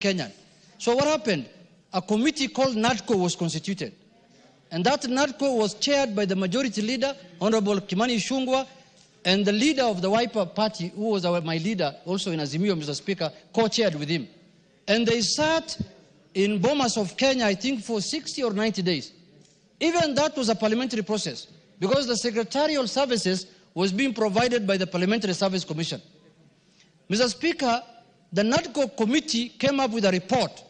Kenyan. So what happened? A committee called NADCO was constituted. And that NADCO was chaired by the majority leader, Honorable Kimani Ichung'wah, and the leader of the Wiper Party, who was my leader, also in Azimio, Mr. Speaker, co-chaired with him. And they sat in Bomas of Kenya, I think, for 60 or 90 days. Even that was a parliamentary process, because the secretarial services was being provided by the Parliamentary Service Commission. Mr. Speaker, the NADCO committee came up with a report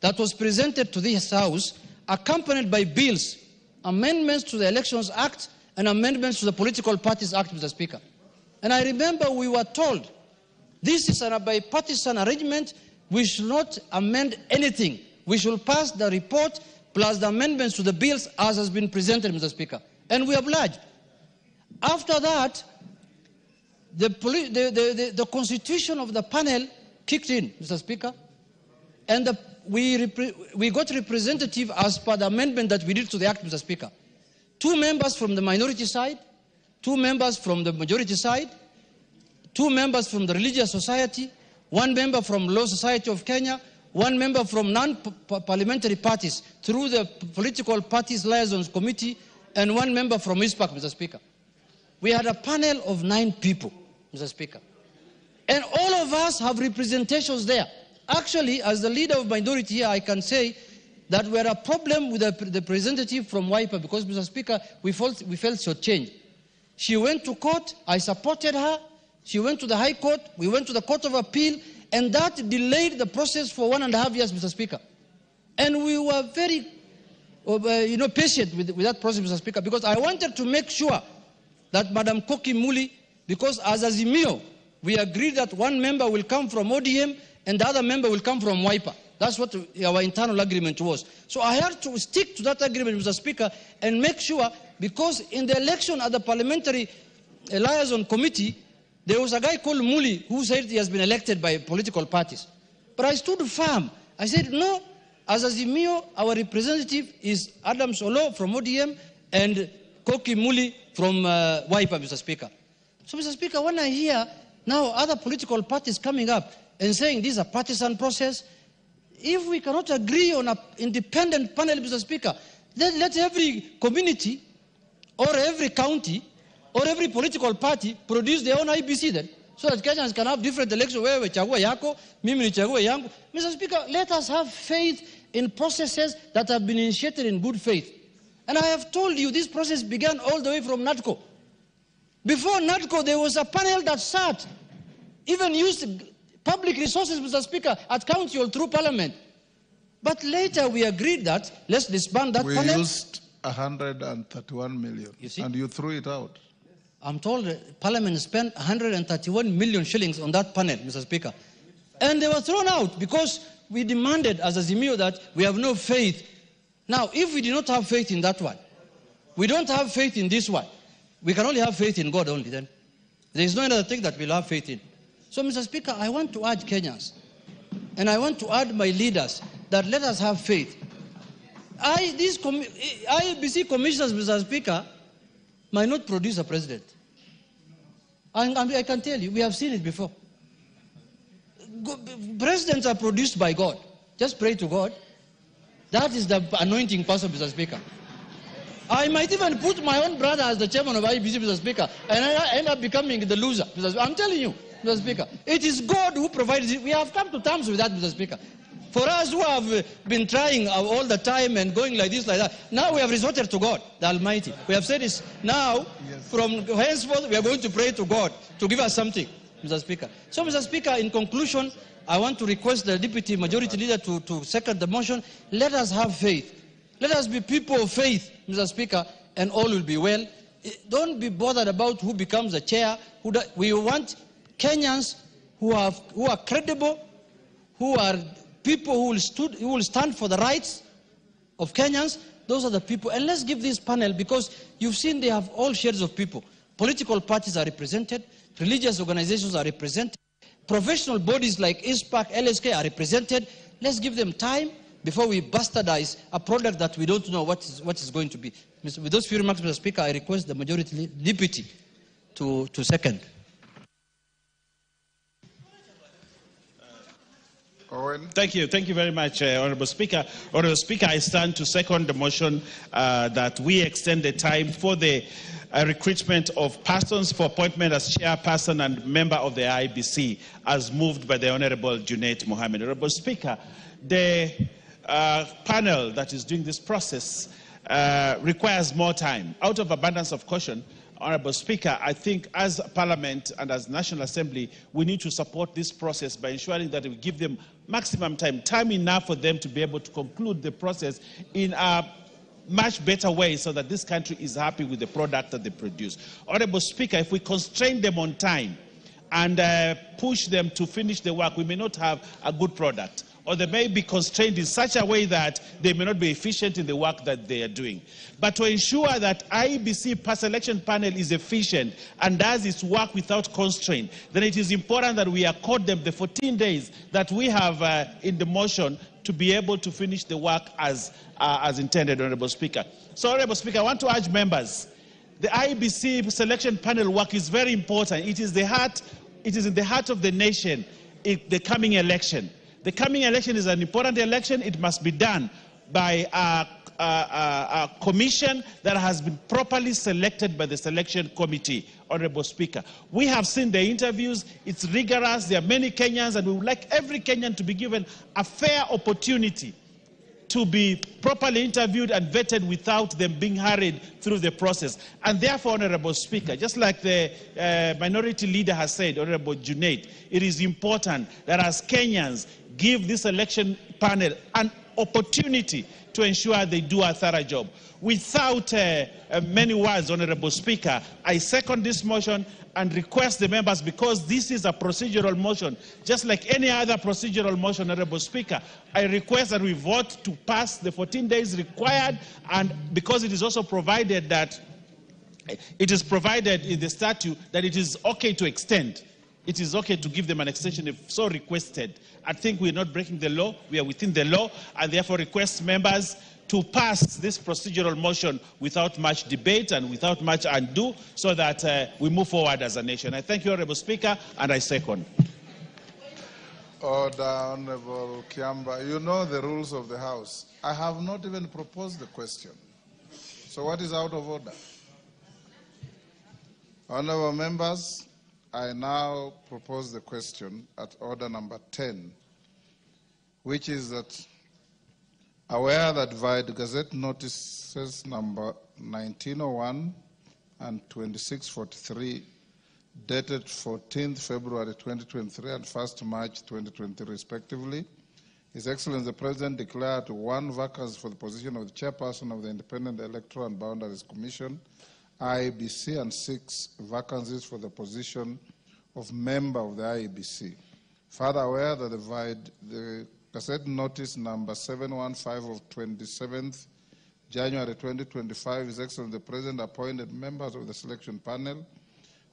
that was presented to this House, accompanied by bills, amendments to the Elections Act and amendments to the Political Parties Act, Mr. Speaker. And I remember we were told, this is a bipartisan arrangement, we should not amend anything. We should pass the report plus the amendments to the bills as has been presented, Mr. Speaker. And we obliged. After that, the constitution of the panel kicked in, Mr. Speaker, and we got representative as per the amendment that we did to the Act, Mr. Speaker. 2 members from the minority side, 2 members from the majority side, 2 members from the religious society, 1 member from Law Society of Kenya, 1 member from non-parliamentary parties through the Political Parties Liaisons Committee, and 1 member from ISPAC, Mr. Speaker. We had a panel of 9 people, Mr. Speaker. And all of us have representations there. Actually, as the leader of minority here, I can say that we had a problem with the representative from Wiper because, Mr. Speaker, we felt shortchanged. She went to court, I supported her. She went to the High Court, we went to the Court of Appeal, and that delayed the process for 1.5 years, Mr. Speaker. And we were very patient with that process, Mr. Speaker, because I wanted to make sure that Madam Koki Muli, because as Azimio, we agreed that 1 member will come from ODM and the other member will come from Wiper. That's what our internal agreement was. So I had to stick to that agreement, Mr. Speaker, and make sure, because in the election at the Parliamentary Liaison Committee, there was a guy called Muli who said he has been elected by political parties. But I stood firm. I said, no, as Azimio, our representative is Adam Solo from ODM and Koki Muli from Wiper, Mr. Speaker. So, Mr. Speaker, when I hear now other political parties coming up and saying this is a partisan process, if we cannot agree on an independent panel, Mr. Speaker, then let every community or every county or every political party produce their own IEBC then, so that Kenyans can have different elections where we chagua yako, mimi ni chagua yangu. Mr. Speaker, let us have faith in processes that have been initiated in good faith. And I have told you this process began all the way from NADCO. Before NADCO, there was a panel that sat, even used public resources, Mr. Speaker, at county or through Parliament. But later we agreed that let's disband that panel. We used 131 million, and you threw it out. I'm told Parliament spent 131 million shillings on that panel, Mr. Speaker. And they were thrown out because we demanded as Azimio that we have no faith. Now, if we do not have faith in that one, we don't have faith in this one, we can only have faith in God only then. There is no other thing that we'll have faith in. So, Mr. Speaker, I want to urge Kenyans, and I want to urge my leaders, that let us have faith. These IEBC commissioners, Mr. Speaker, might not produce a president. I can tell you, we have seen it before. Presidents are produced by God. Just pray to God. That is the anointing person, Mr. Speaker. I might even put my own brother as the chairman of IEBC, Mr. Speaker, and I end up becoming the loser, Mr. Speaker. I'm telling you, Mr. Speaker. It is God who provides it. We have come to terms with that, Mr. Speaker. For us who have been trying all the time and going like this, like that, now we have resorted to God, the Almighty. We have said this now, from henceforth, we are going to pray to God to give us something, Mr. Speaker. So, Mr. Speaker, in conclusion, I want to request the Deputy Majority Leader to second the motion. Let us have faith. Let us be people of faith, Mr. Speaker, and all will be well. Don't be bothered about who becomes the chair. We want Kenyans who are credible, who are people who will stand for the rights of Kenyans. Those are the people. And let's give this panel, because you've seen they have all shades of people. Political parties are represented, religious organizations are represented, professional bodies like ISPAC, LSK are represented. Let's give them time before we bastardize a product that we don't know what is going to be. With those few remarks, Mr. Speaker, I request the Majority Deputy to second. Owen. Thank you very much, Honourable Speaker. Honourable Speaker, I stand to second the motion that we extend the time for the recruitment of persons for appointment as chairperson and member of the IEBC, as moved by the Honourable Junet Mohamed. Honourable Speaker, the panel that is doing this process requires more time. Out of abundance of caution, Honourable Speaker, I think as Parliament and as National Assembly, we need to support this process by ensuring that we give them maximum time enough for them to be able to conclude the process in a much better way so that this country is happy with the product that they produce. Honourable Speaker, if we constrain them on time and push them to finish the work, we may not have a good product, or they may be constrained in such a way that they may not be efficient in the work that they are doing. But to ensure that IEBC selection panel is efficient and does its work without constraint, then it is important that we accord them the 14 days that we have in the motion to be able to finish the work as intended, Honourable Speaker. So, Honourable Speaker, I want to urge members, the IEBC selection panel work is very important. It is in the heart of the nation, the coming election. The coming election is an important election. It must be done by a commission that has been properly selected by the selection committee, Honourable Speaker. We have seen the interviews. It's rigorous. There are many Kenyans, and we would like every Kenyan to be given a fair opportunity to be properly interviewed and vetted without them being hurried through the process. And therefore, Honourable Speaker, just like the minority leader has said, Honourable Junet, it is important that as Kenyans give this election panel an opportunity to ensure they do a thorough job. Without many words, Honourable Speaker, I second this motion and request the members, because this is a procedural motion, just like any other procedural motion, Honourable Speaker, I request that we vote to pass the 14 days required, and because it is also provided that it is provided in the statute that it is okay to extend. It is okay to give them an extension if so requested. I think we're not breaking the law, we are within the law, and therefore request members to pass this procedural motion without much debate and without much ado, so that we move forward as a nation. I thank you, Honourable Speaker, and I second. Order, Honourable Kiamba. You know the rules of the House. I have not even proposed the question. So what is out of order? Honourable members, I now propose the question at order number 10, which is that aware that via the Gazette notices number 1901 and 2643, dated 14th February 2023 and 1st March 2023 respectively, His Excellency the President declared 1 vacancy for the position of the Chairperson of the Independent Electoral and Boundaries Commission, IEBC, and 6 vacancies for the position of member of the IEBC. Further aware that the Gazette Notice number 715 of 27th January 2025, His Excellency the President appointed members of the selection panel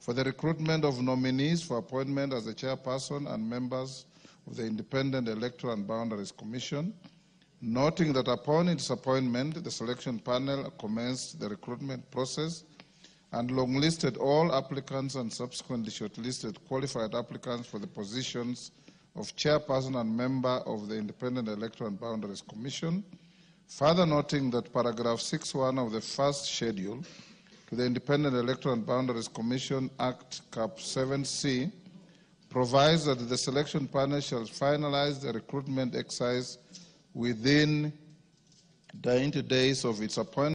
for the recruitment of nominees for appointment as the Chairperson and members of the Independent Electoral and Boundaries Commission, noting that upon its appointment, the selection panel commenced the recruitment process and long-listed all applicants and subsequently shortlisted qualified applicants for the positions of Chairperson and member of the Independent Electoral and Boundaries Commission, further noting that paragraph 6.1 of the first schedule to the Independent Electoral and Boundaries Commission Act Cap 7C provides that the selection panel shall finalize the recruitment exercise within 90 days of its appointment.